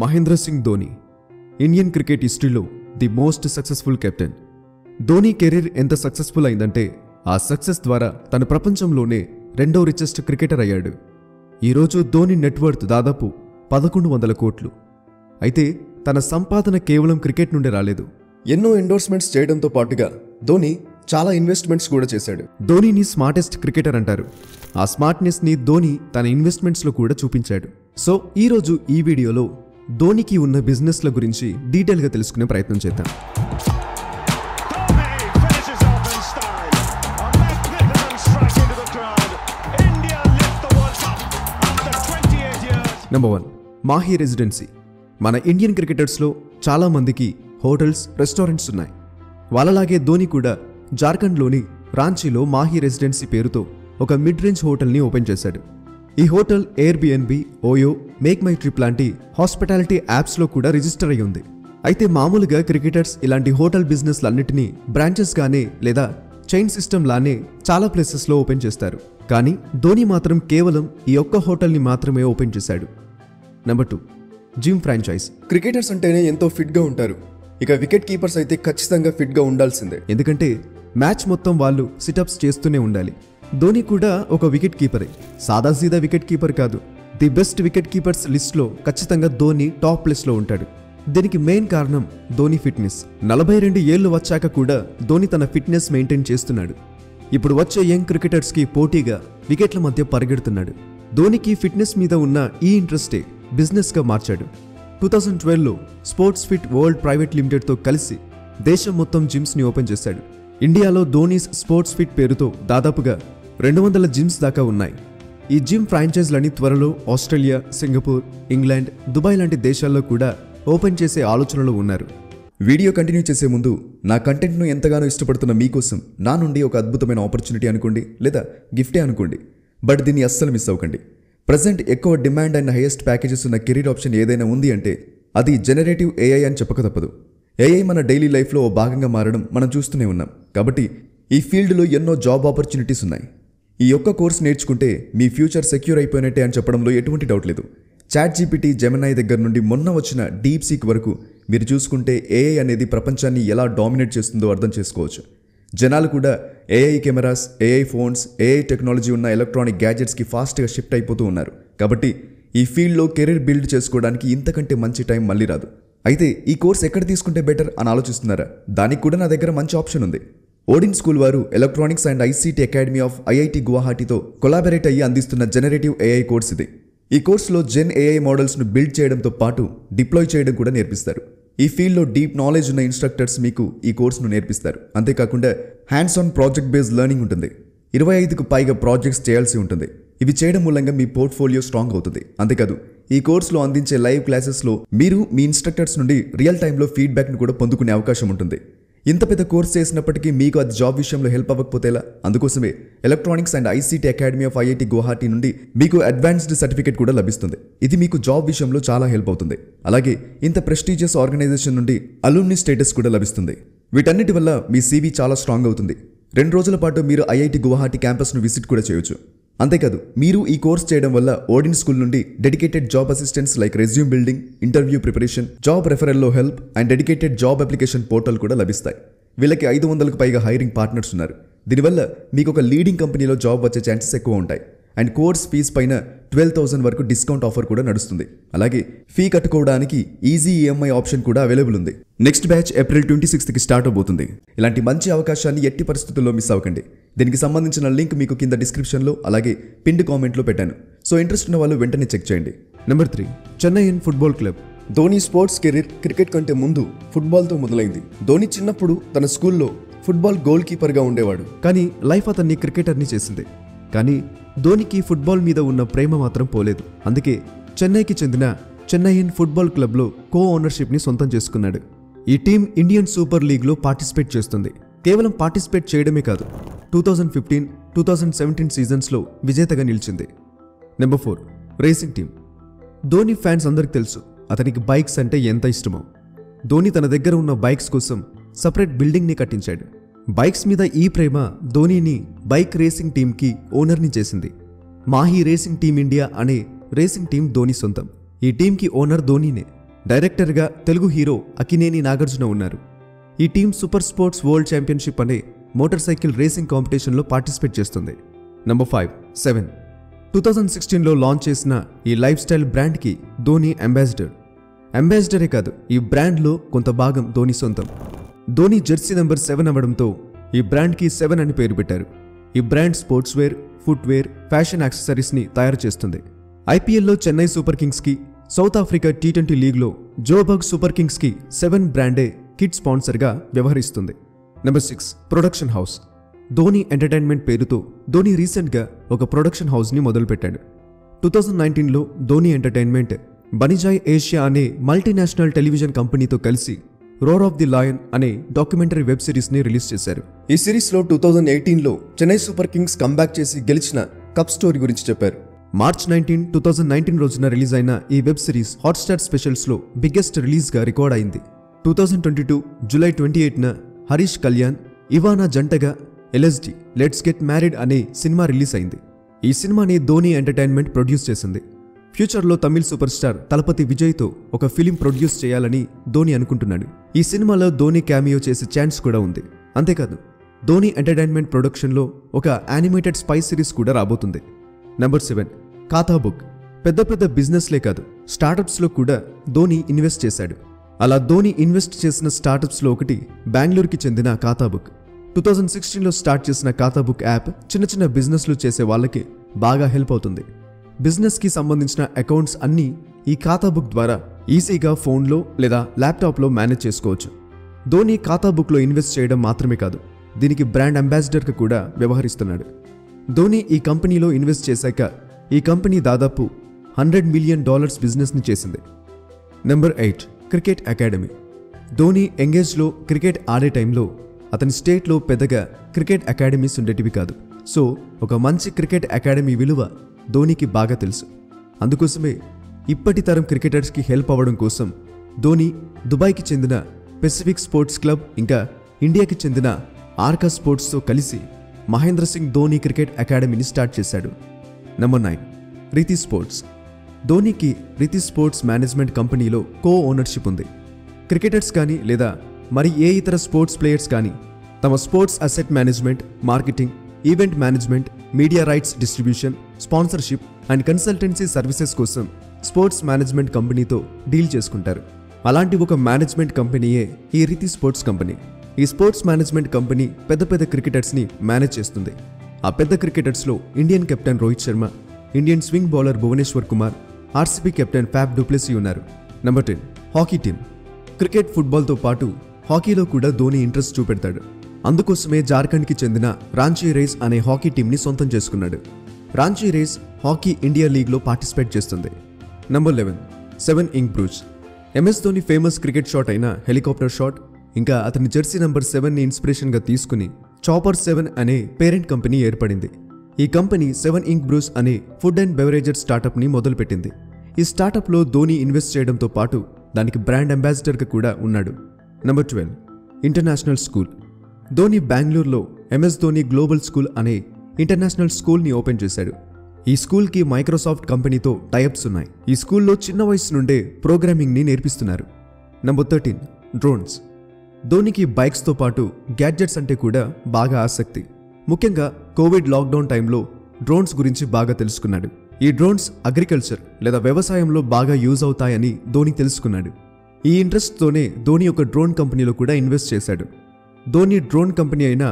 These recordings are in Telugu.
మహేంద్ర సింగ్ ధోని ఇండియన్ క్రికెట్ హిస్టరీలో the most successful captain. Dhoni career ఎంత సక్సెస్ఫుల్ అయిందంటే ఆ సక్సెస్ ద్వారా తన ప్రపంచంలోనే రెండో రిచెస్ట్ క్రికెటర్ అయ్యాడు. ఈరోజు ధోని నెట్వర్త్ దాదాపు 1100 కోట్లు. అయితే తన సంపాదన కేవలం క్రికెట్ నుండి రాలేదు. ఎన్నో ఎండోర్స్మెంట్స్ చేయడంతో పాటుగా ధోని చాలా ఇన్వెస్ట్మెంట్స్ కూడా చేశాడు. ధోనిని స్మార్టెస్ట్ క్రికెటర్ అంటారు. ఆ స్మార్ట్నెస్ని ధోని తన ఇన్వెస్ట్మెంట్స్లో కూడా చూపించాడు. సో ఈరోజు ఈ వీడియోలో ధోనికి ఉన్న బిజినెస్ల గురించి డీటెయిల్గా తెలుసుకునే ప్రయత్నం చేద్దాం. Number 1, Mahi residency. మన ఇండియన్ క్రికెటర్స్లో చాలామందికి హోటల్స్, రెస్టారెంట్స్ ఉన్నాయి. వాళ్ళలాగే ధోని కూడా జార్ఖండ్లోని రాంచీలో మాహీ రెసిడెన్సీ పేరుతో ఒక మిడ్ రేంజ్ హోటల్ని ఓపెన్ చేశాడు. ఈ hotel Airbnb, OYO, make my trip లాంటి హాస్పిటాలిటీ యాప్స్లో కూడా రిజిస్టర్ అయి ఉంది. అయితే మామూలుగా క్రికెటర్స్ ఇలాంటి హోటల్ బిజినెస్లన్నిటినీ బ్రాంచెస్గానే లేదా చైన్ సిస్టమ్ లానే చాలా ప్లేసెస్లో ఓపెన్ చేస్తారు. కానీ ధోని మాత్రం కేవలం ఈ ఒక్క హోటల్ని మాత్రమే ఓపెన్ చేశాడు. Number 2, gym franchise. క్రికెటర్స్ అంటేనే ఎంతో ఫిట్గా ఉంటారు. ఇక వికెట్ కీపర్స్ అయితే ఖచ్చితంగా ఫిట్గా ఉండాల్సిందే. ఎందుకంటే మ్యాచ్ మొత్తం వాళ్ళు సిటప్స్ చేస్తూనే ఉండాలి. ధోని కూడా ఒక వికెట్ కీపరే. సాదాసీదా వికెట్ కీపర్ కాదు. ది బెస్ట్ వికెట్ కీపర్స్ లిస్ట్లో ఖచ్చితంగా ధోని టాప్ ప్లేస్లో ఉంటాడు. దీనికి మెయిన్ కారణం ధోని ఫిట్నెస్. 42 ఏళ్లు వచ్చాక కూడా ధోని తన ఫిట్నెస్ మెయింటైన్ చేస్తున్నాడు. ఇప్పుడు వచ్చే యంగ్ క్రికెటర్స్కి పోటీగా వికెట్ల మధ్య పరిగెడుతున్నాడు. ధోనికి ఫిట్నెస్ మీద ఉన్న ఈ ఇంట్రెస్టే బిజినెస్గా మార్చాడు. 2012లో స్పోర్ట్స్ ఫిట్ వరల్డ్ ప్రైవేట్ లిమిటెడ్తో కలిసి దేశం మొత్తం జిమ్స్ని ఓపెన్ చేశాడు. ఇండియాలో ధోనీస్ స్పోర్ట్స్ ఫిట్ పేరుతో దాదాపుగా 200 జిమ్స్ దాకా ఉన్నాయి. ఈ జిమ్ ఫ్రాంచైజ్లని త్వరలో ఆస్ట్రేలియా, సింగపూర్, ఇంగ్లాండ్, దుబాయ్ లాంటి దేశాల్లో కూడా ఓపెన్ చేసే ఆలోచనలో ఉన్నారు. వీడియో కంటిన్యూ చేసే ముందు నా కంటెంట్ను ఎంతగానో ఇష్టపడుతున్న మీకోసం నా నుండి ఒక అద్భుతమైన ఆపర్చునిటీ అనుకోండి, లేదా గిఫ్టే అనుకోండి. బట్ దీన్ని అస్సలు మిస్ అవ్వకండి. ప్రజెంట్ ఎక్కువ డిమాండ్ అండ్ హైయెస్ట్ ప్యాకేజెస్ ఉన్న కెరీర్ ఆప్షన్ ఏదైనా ఉంది అంటే అది జనరేటివ్ ఏఐ అని చెప్పక తప్పదు. ఏఐ మన డైలీ లైఫ్లో ఓ భాగంగా మారడం మనం చూస్తూనే ఉన్నాం. కాబట్టి ఈ ఫీల్డ్లో ఎన్నో జాబ్ ఆపర్చునిటీస్ ఉన్నాయి. ఈ ఒక్క కోర్స్ నేర్చుకుంటే మీ ఫ్యూచర్ సెక్యూర్ అయిపోయినట్టే అని చెప్పడంలో ఎటువంటి డౌట్ లేదు. చాట్ జీపీటీ, జెమినై దగ్గర నుండి మొన్న వచ్చిన డీప్ సీక్ వరకు మీరు చూసుకుంటే ఏఐ అనేది ప్రపంచాన్ని ఎలా డామినేట్ చేస్తుందో అర్థం చేసుకోవచ్చు. జనాలు కూడా AI cameras, AI phones, AI technology ఉన్న ఎలక్ట్రానిక్ గ్యాజెట్స్కి ఫాస్ట్గా షిఫ్ట్ అయిపోతూ ఉన్నారు. కాబట్టి ఈ ఫీల్డ్లో కెరీర్ బిల్డ్ చేసుకోవడానికి ఇంతకంటే మంచి టైం మళ్ళీ రాదు. అయితే ఈ కోర్స్ ఎక్కడ తీసుకుంటే బెటర్ అని ఆలోచిస్తున్నారా? దానికి కూడా నా దగ్గర మంచి ఆప్షన్ ఉంది. ఓడిన్ స్కూల్ వారు electronics and ICT academy of IIT గువాహటితో కొలాబరేట్ అయ్యి అందిస్తున్న జనరేటివ్ ఏఐ కోర్స్ ఇది. ఈ కోర్సులో జెన్ ఏఐ మోడల్స్ను బిల్డ్ చేయడంతో పాటు డిప్లాయ్ చేయడం కూడా నేర్పిస్తారు. ఈ ఫీల్డ్లో డీప్ నాలెడ్జ్ ఉన్న ఇన్స్ట్రక్టర్స్ మీకు ఈ కోర్సును నేర్పిస్తారు. అంతేకాకుండా hands on project based learning ఉంటుంది. 25కు పైగా ప్రాజెక్ట్స్ చేయాల్సి ఉంటుంది. ఇవి చేయడం మూలంగా మీ పోర్ట్ఫోలియో స్ట్రాంగ్ అవుతుంది. అంతేకాదు ఈ కోర్సులో అందించే లైవ్ క్లాసెస్లో మీరు మీ ఇన్స్ట్రక్టర్స్ నుండి రియల్ టైంలో ఫీడ్బ్యాక్ను కూడా పొందుకునే అవకాశం ఉంటుంది. ఇంత పెద్ద కోర్స్ చేసినప్పటికీ మీకు అది జాబ్ విషయంలో హెల్ప్ అవ్వకపోతే ఎలా? అందుకోసమే electronics and ICT academy of IIT Guwahati నుండి మీకు అడ్వాన్స్డ్ సర్టిఫికేట్ కూడా లభిస్తుంది. ఇది మీకు జాబ్ విషయంలో చాలా హెల్ప్ అవుతుంది. అలాగే ఇంత ప్రెస్టీజియస్ ఆర్గనైజేషన్ నుండి అలుమ్ని స్టేటస్ కూడా లభిస్తుంది. వీటన్నిటి వల్ల మీ సీవీ చాలా స్ట్రాంగ్ అవుతుంది. 2 రోజుల పాటు మీరు ఐఐటి గువాహటి క్యాంపస్ను విజిట్ కూడా చేయొచ్చు. అంతేకాదు మీరు ఈ కోర్స్ చేయడం వల్ల ఓడిన్ స్కూల్ నుండి dedicated job assistants like resume building, interview preparation, job రెఫరల్లో help and dedicated job application portal కూడా లభిస్తాయి. వీళ్ళకి 500కు పైగా హైరింగ్ పార్ట్నర్స్ ఉన్నారు. దీనివల్ల మీకు ఒక లీడింగ్ కంపెనీలో జాబ్ వచ్చే ఛాన్సెస్ ఎక్కువ ఉంటాయి. అండ్ కోర్స్ ఫీజ్ పైన 12,000 వరకు డిస్కౌంట్ ఆఫర్ కూడా నడుస్తుంది. అలాగే ఫీ కట్టుకోవడానికి ఈజీ ఈఎంఐ ఆప్షన్ కూడా అవైలబుల్ ఉంది. నెక్స్ట్ బ్యాచ్ ఏప్రిల్ 26కి స్టార్ట్ అవబోతుంది. ఇలాంటి మంచి అవకాశాన్ని ఎట్టి పరిస్థితుల్లో మిస్ అవ్వకండి. దీనికి సంబంధించిన లింక్ మీకు కింద డిస్క్రిప్షన్లో అలాగే పిన్డ్ కామెంట్లో పెట్టాను. సో ఇంట్రెస్ట్ ఉన్న వాళ్ళు వెంటనే చెక్ చేయండి. Number 3, Chennaiyin football club. Dhoni sports career cricket కంటే ముందు ఫుట్బాల్తో మొదలైంది. ధోని చిన్నప్పుడు తన స్కూల్లో ఫుట్బాల్ గోల్ కీపర్గా ఉండేవాడు. కానీ లైఫ్ అతన్ని క్రికెటర్ని చేసింది. కానీ ధోనికి ఫుట్బాల్ మీద ఉన్న ప్రేమ మాత్రం పోలేదు. అందుకే చెన్నైకి చెందిన చెన్నైయన్ ఫుట్బాల్ క్లబ్లో కో ఓనర్షిప్ని సొంతం చేసుకున్నాడు. ఈ టీం ఇండియన్ సూపర్ లీగ్లో పార్టిసిపేట్ చేస్తుంది. కేవలం పార్టిసిపేట్ చేయడమే కాదు, 2015, 2017 సీజన్స్లో విజేతగా నిలిచింది. Number 4, racing team. Dhoni fans అందరికి తెలుసు అతనికి బైక్స్ అంటే ఎంత ఇష్టమో. ధోని తన దగ్గర ఉన్న బైక్స్ కోసం సపరేట్ బిల్డింగ్ని కట్టించాడు. బైక్స్ మీద ఈ ప్రేమ ధోనీని బైక్ రేసింగ్ టీంకి ఓనర్ని చేసింది. మాహీ రేసింగ్ టీమ్ ఇండియా అనే రేసింగ్ టీం ధోని సొంతం. ఈ టీంకి ఓనర్ ధోనీనే. డైరెక్టర్గా తెలుగు హీరో అక్కినేని నాగార్జున ఉన్నారు. ఈ team super sports world championship అనే మోటార్ సైకిల్ రేసింగ్ కాంపిటీషన్లో పార్టిసిపేట్ చేస్తుంది. నంబర్ 5, 7. 2016లో లాంచ్ చేసిన ఈ లైఫ్ స్టైల్ బ్రాండ్కి ధోని అంబాసిడరే కాదు, ఈ బ్రాండ్లో కొంత భాగం ధోని సొంతం. ధోని జెర్సీ నెంబర్ 7 అవ్వడంతో ఈ బ్రాండ్కి 7 అని పేరు పెట్టారు. ఈ brand sports wear, footwear, fashion యాక్సెసరీస్ని తయారు చేస్తుంది. ఐపీఎల్లో చెన్నై సూపర్ కింగ్స్కి, సౌత్ ఆఫ్రికా T20 లీగ్లో జోబర్గ్ సూపర్ కింగ్స్కి 7 బ్రాండే కిడ్ స్పాన్సర్గా వ్యవహరిస్తుంది. Number 6, production house. Dhoni entertainment పేరుతో ధోని రీసెంట్గా ఒక ప్రొడక్షన్ హౌస్ని మొదలుపెట్టాడు. 2019లో ధోని ఎంటర్టైన్మెంట్ బనిజాయ్ ఏషియా అనే మల్టీనేషనల్ టెలివిజన్ కంపెనీతో కలిసి రోర్ ఆఫ్ ది లయన్ అనే డాక్యుమెంటరీ వెబ్ సిరీస్ని రిలీజ్ చేశారు. ఈ సిరీస్లో 2018లో చెన్నై సూపర్ కింగ్స్ కంబ్యాక్ చేసి గెలిచిన కప్ స్టోరీ గురించి చెప్పారు. మార్చ్ 19, 2019 రోజున రిలీజ్ అయిన ఈ వెబ్ సిరీస్ హాట్స్టార్ స్పెషల్స్లో బిగ్గెస్ట్ రిలీజ్గా రికార్డ్ అయింది. 2022 జూలై 28న హరీష్ కళ్యాణ్, ఇవానా జంటగా LSD లెట్స్ గెట్ మ్యారీడ్ అనే సినిమా రిలీజ్ అయింది. ఈ సినిమాని ధోని ఎంటర్టైన్మెంట్ ప్రొడ్యూస్ చేసింది. ఫ్యూచర్లో తమిళ్ సూపర్ స్టార్ తలపతి విజయ్తో ఒక ఫిలిం ప్రొడ్యూస్ చేయాలని ధోని అనుకుంటున్నాడు. ఈ సినిమాలో ధోని క్యామియో చేసే ఛాన్స్ కూడా ఉంది. అంతేకాదు, ధోని ఎంటర్టైన్మెంట్ ప్రొడక్షన్లో ఒక యానిమేటెడ్ స్పై సిరీస్ కూడా రాబోతుంది. నెంబర్ 7, ఖాతా బుక్. పెద్ద బిజినెస్లే కాదు, స్టార్టప్స్లో కూడా ధోని ఇన్వెస్ట్ చేశాడు. అలా ధోని ఇన్వెస్ట్ చేసిన స్టార్టప్స్లో ఒకటి బెంగళూరుకి చెందిన ఖాతా బుక్. 2016లో స్టార్ట్ చేసిన ఖాతా బుక్ యాప్ చిన్న బిజినెస్లు చేసే వాళ్ళకి బాగా హెల్ప్ అవుతుంది. బిజినెస్కి సంబంధించిన అకౌంట్స్ అన్నీ ఈ ఖాతా బుక్ ద్వారా ఈజీగా ఫోన్లో లేదా ల్యాప్టాప్లో మేనేజ్ చేసుకోవచ్చు. ధోని ఖాతా బుక్లో ఇన్వెస్ట్ చేయడం మాత్రమే కాదు, దీనికి బ్రాండ్ అంబాసిడర్గా కూడా వ్యవహరిస్తున్నాడు. ధోని ఈ కంపెనీలో ఇన్వెస్ట్ చేశాక ఈ కంపెనీ దాదాపు $100 మిలియన్ బిజినెస్ని చేసింది. Number 8, cricket academy. ధోని ఎంగేజ్లో క్రికెట్ ఆడే టైంలో అతని స్టేట్లో పెద్దగా క్రికెట్ అకాడమీస్ ఉండేటివి కాదు. సో ఒక మంచి క్రికెట్ అకాడమీ విలువ ధోనికి బాగా తెలుసు. అందుకోసమే ఇప్పటి తరం క్రికెటర్స్కి హెల్ప్ అవ్వడం కోసం ధోని దుబాయ్కి చెందిన పెసిఫిక్ స్పోర్ట్స్ క్లబ్ ఇంకా ఇండియాకి చెందిన ఆర్కా స్పోర్ట్స్తో కలిసి మహేంద్ర సింగ్ ధోని క్రికెట్ అకాడమీని స్టార్ట్ చేశాడు. నెంబర్ 9, రీతి స్పోర్ట్స్. ధోనికి రీతి స్పోర్ట్స్ మేనేజ్మెంట్ కంపెనీలో కో ఓనర్షిప్ ఉంది. క్రికెటర్స్ కానీ లేదా మరి ఏ ఇతర స్పోర్ట్స్ ప్లేయర్స్ కానీ తమ sports asset management, marketing, event management, media rights distribution, sponsorship and consultancy services కోసం స్పోర్ట్స్ మేనేజ్మెంట్ కంపెనీతో డీల్ చేసుకుంటారు. అలాంటి ఒక మేనేజ్మెంట్ కంపెనీయే ఈ రీతి స్పోర్ట్స్ కంపెనీ. ఈ స్పోర్ట్స్ మేనేజ్మెంట్ కంపెనీ పెద్ద క్రికెటర్స్ని మేనేజ్ చేస్తుంది. ఆ పెద్ద క్రికెటర్స్లో Indian captain Rohit Sharma, Indian swing bowler Bhuvneshwar Kumar, RCB captain Faf du Plessis ఉన్నారు. Number 10, hockey team. క్రికెట్, ఫుట్బాల్తో పాటు హాకీలో కూడా ధోని ఇంట్రెస్ట్ చూపెడతాడు. అందుకోసమే జార్ఖండ్కి చెందిన రాంచీ రేస్ అనే హాకీ టీంని సొంతం చేసుకున్నాడు. రాంచీ రేస్ హాకీ ఇండియా లీగ్లో పార్టిసిపేట్ చేస్తుంది. Number 11, 7 ink brews. MS Dhoni famous cricket shot అయిన హెలికాప్టర్ షాట్, ఇంకా అతని జెర్సీ నెంబర్ 7ని ఇన్స్పిరేషన్గా తీసుకుని చాపర్ 7 అనే పేరెంట్ కంపెనీ ఏర్పడింది. ఈ కంపెనీ 7 ఇంక్ బ్రూజ్ అనే ఫుడ్ అండ్ బెవరేజెస్ స్టార్టప్ని మొదలుపెట్టింది. ఈ స్టార్టప్లో ధోని ఇన్వెస్ట్ చేయడంతో పాటు దానికి బ్రాండ్ అంబాసిడర్గా కూడా ఉన్నాడు. Number 12, international school. ధోని బెంగళూరులో MS ధోని గ్లోబల్ స్కూల్ అనే ఇంటర్నేషనల్ స్కూల్ని ఓపెన్ చేశాడు. ఈ స్కూల్కి మైక్రోసాఫ్ట్ కంపెనీతో టైఅప్స్ ఉన్నాయి. ఈ స్కూల్లో చిన్న వయసు నుండే ప్రోగ్రామింగ్ని నేర్పిస్తున్నారు. Number 13, drones. ధోనికి బైక్స్తో పాటు గ్యాడ్జెట్స్ అంటే కూడా బాగా ఆసక్తి. ముఖ్యంగా కోవిడ్ లాక్డౌన్ టైంలో డ్రోన్స్ గురించి బాగా తెలుసుకున్నాడు. ఈ డ్రోన్స్ అగ్రికల్చర్ లేదా వ్యవసాయంలో బాగా యూజ్ అవుతాయని ధోని తెలుసుకున్నాడు. ఈ ఇంట్రెస్ట్తోనే ధోని ఒక డ్రోన్ కంపెనీలో కూడా ఇన్వెస్ట్ చేశాడు. ధోని డ్రోన్ కంపెనీ అయిన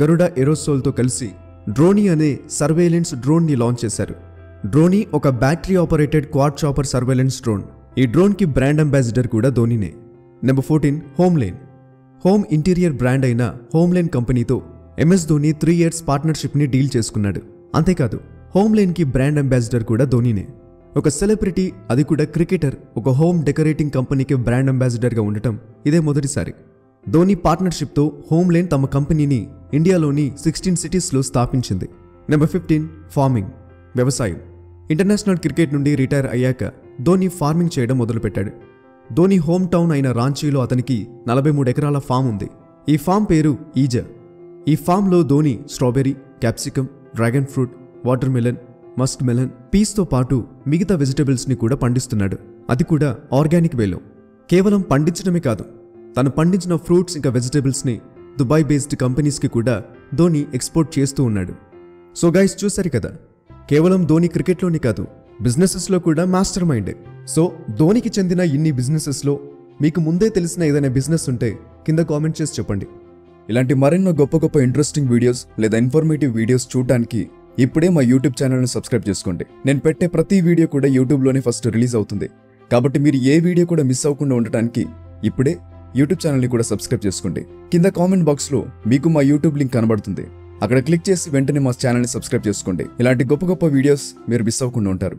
గరుడ ఏరోసోల్తో కలిసి డ్రోనీ అనే సర్వేలెన్స్ డ్రోన్ని లాంచ్ చేశారు. డ్రోనీ ఒక battery operated quad chopper surveillance drone. ఈ డ్రోన్కి బ్రాండ్ అంబాసిడర్ కూడా ధోనినే. నెంబర్ 14, హోమ్లేన్. హోమ్ ఇంటీరియర్ బ్రాండ్ అయిన హోమ్లేన్ కంపెనీతో MS ధోని 3 years పార్ట్నర్షిప్ని డీల్ చేసుకున్నాడు. అంతేకాదు, హోమ్లేన్కి బ్రాండ్ అంబాసిడర్ కూడా ధోనినే. ఒక సెలబ్రిటీ, అది కూడా క్రికెటర్, ఒక హోమ్ డెకరేటింగ్ కంపెనీకి బ్రాండ్ అంబాసిడర్గా ఉండటం ఇదే మొదటిసారి. ధోని పార్ట్నర్షిప్తో హోమ్లేన్ తమ కంపెనీని ఇండియాలోని 16 సిటీస్లో స్థాపించింది. నెంబర్ 15, ఫార్మింగ్, వ్యవసాయం. ఇంటర్నేషనల్ క్రికెట్ నుండి రిటైర్ అయ్యాక ధోని ఫార్మింగ్ చేయడం మొదలుపెట్టాడు. ధోని హోమ్ టౌన్ అయిన రాంచీలో అతనికి 43 ఎకరాల ఫామ్ ఉంది. ఈ ఫామ్ పేరు ఈజా. ఈ ఫామ్లో Dhoni strawberry, capsicum, dragon fruit, watermelon, muskmelon, పీస్తో పాటు మిగతా వెజిటబుల్స్ని కూడా పండిస్తున్నాడు. అది కూడా ఆర్గానిక్ వేలో. కేవలం పండించడమే కాదు, తను పండించిన ఫ్రూట్స్ ఇంకా వెజిటేబుల్స్ని దుబాయ్ బేస్డ్ కంపెనీస్కి కూడా ధోని ఎక్స్పోర్ట్ చేస్తూ ఉన్నాడు. సో గైస్, చూశారు కదా, కేవలం ధోని క్రికెట్లోనే కాదు, బిజినెసెస్లో కూడా మాస్టర్ మైండే. సో ధోనికి చెందిన ఇన్ని బిజినెసెస్లో మీకు ముందే తెలిసిన ఏదైనా బిజినెస్ ఉంటే కింద కామెంట్ చేసి చెప్పండి. ఇలాంటి మరెన్నో గొప్ప గొప్ప ఇంట్రెస్టింగ్ వీడియోస్ లేదా ఇన్ఫర్మేటివ్ వీడియోస్ చూడటానికి ఇప్పుడే మా యూట్యూబ్ ఛానల్ని సబ్స్క్రైబ్ చేసుకోండి. నేను పెట్టే ప్రతి వీడియో కూడా యూట్యూబ్లోనే ఫస్ట్ రిలీజ్ అవుతుంది. కాబట్టి మీరు ఏ వీడియో కూడా మిస్ అవ్వకుండా ఉండటానికి ఇప్పుడే యూట్యూబ్ ఛానల్ని కూడా సబ్స్క్రైబ్ చేసుకోండి. కింద కామెంట్ బాక్స్లో మీకు మా యూట్యూబ్ లింక్ కనబడుతుంది. అక్కడ క్లిక్ చేసి వెంటనే మా ఛానల్ని సబ్స్క్రైబ్ చేసుకోండి. ఇలాంటి గొప్ప గొప్ప వీడియోస్ మీరు మిస్ అవ్వకుండా ఉంటారు.